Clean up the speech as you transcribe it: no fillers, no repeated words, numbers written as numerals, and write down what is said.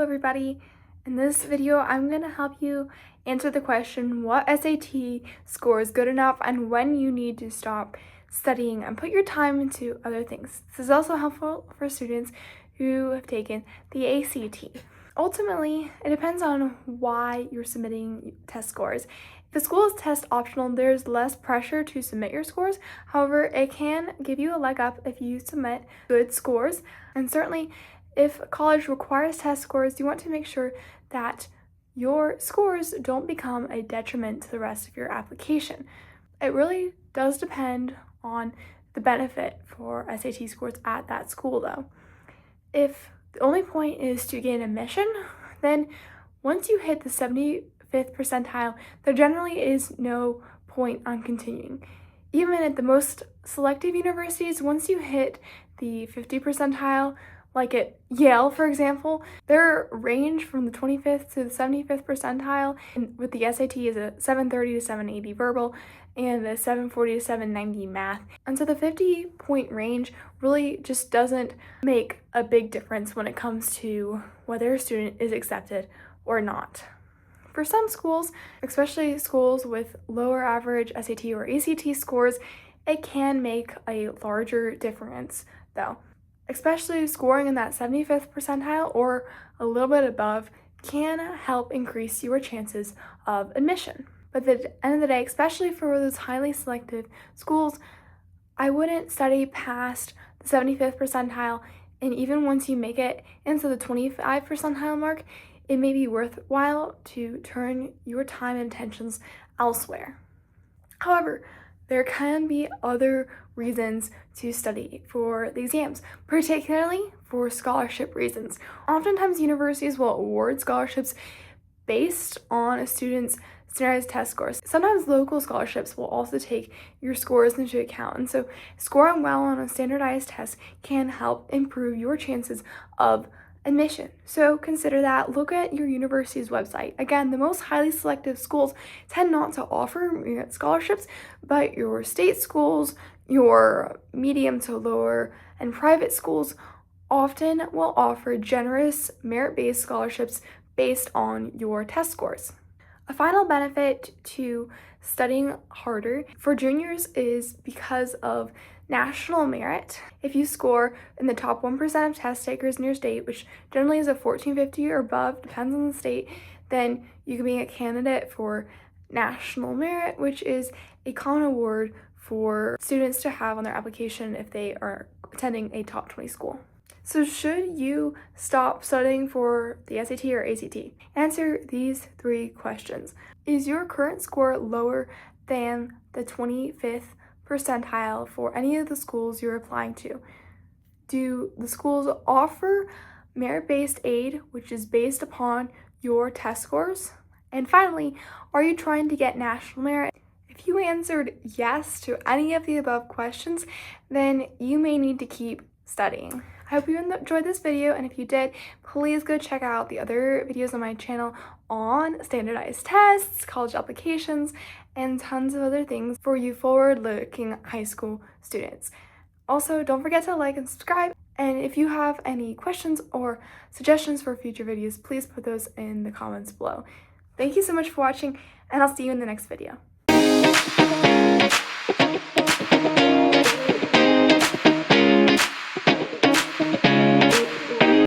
everybody. In this video, I'm going to help you answer the question, what SAT score is good enough and when you need to stop studying and put your time into other things. This is also helpful for students who have taken the ACT. Ultimately, it depends on why you're submitting test scores. If the school is test optional, there's less pressure to submit your scores. However, it can give you a leg up if you submit good scores. And certainly, if college requires test scores, you want to make sure that your scores don't become a detriment to the rest of your application. It really does depend on the benefit for SAT scores at that school though. If the only point is to gain admission, then once you hit the 75th percentile, there generally is no point on continuing. Even at the most selective universities, once you hit the 50th percentile, like at Yale, for example, their range from the 25th to the 75th percentile with the SAT is a 730 to 780 verbal and a 740 to 790 math. And so the 50-point range really just doesn't make a big difference when it comes to whether a student is accepted or not. For some schools, especially schools with lower average SAT or ACT scores, it can make a larger difference though. Especially scoring in that 75th percentile or a little bit above can help increase your chances of admission. But at the end of the day, especially for those highly selective schools, I wouldn't study past the 75th percentile, and even once you make it into the 25th percentile mark, it may be worthwhile to turn your time and attentions elsewhere. However, there can be other reasons to study for the exams, particularly for scholarship reasons. Oftentimes, universities will award scholarships based on a student's standardized test scores. Sometimes local scholarships will also take your scores into account, and so scoring well on a standardized test can help improve your chances of admission. So consider that. Look at your university's website. Again, the most highly selective schools tend not to offer merit scholarships, but your state schools, your medium to lower and private schools often will offer generous merit-based scholarships based on your test scores. A final benefit to studying harder for juniors is because of national merit. If you score in the top 1% of test takers in your state, which generally is a 1450 or above, depends on the state, then you can be a candidate for national merit, which is a common award for students to have on their application if they are attending a top 20 school. So should you stop studying for the SAT or ACT? Answer these 3 questions. Is your current score lower than the 25th percentile for any of the schools you're applying to? Do the schools offer merit-based aid, which is based upon your test scores? And finally, are you trying to get national merit? If you answered yes to any of the above questions, then you may need to keep studying. I hope you enjoyed this video, and if you did, please go check out the other videos on my channel on standardized tests, college applications, and tons of other things for you forward-looking high school students. Also, don't forget to like and subscribe, and if you have any questions or suggestions for future videos, please put those in the comments below. Thank you so much for watching, and I'll see you in the next video.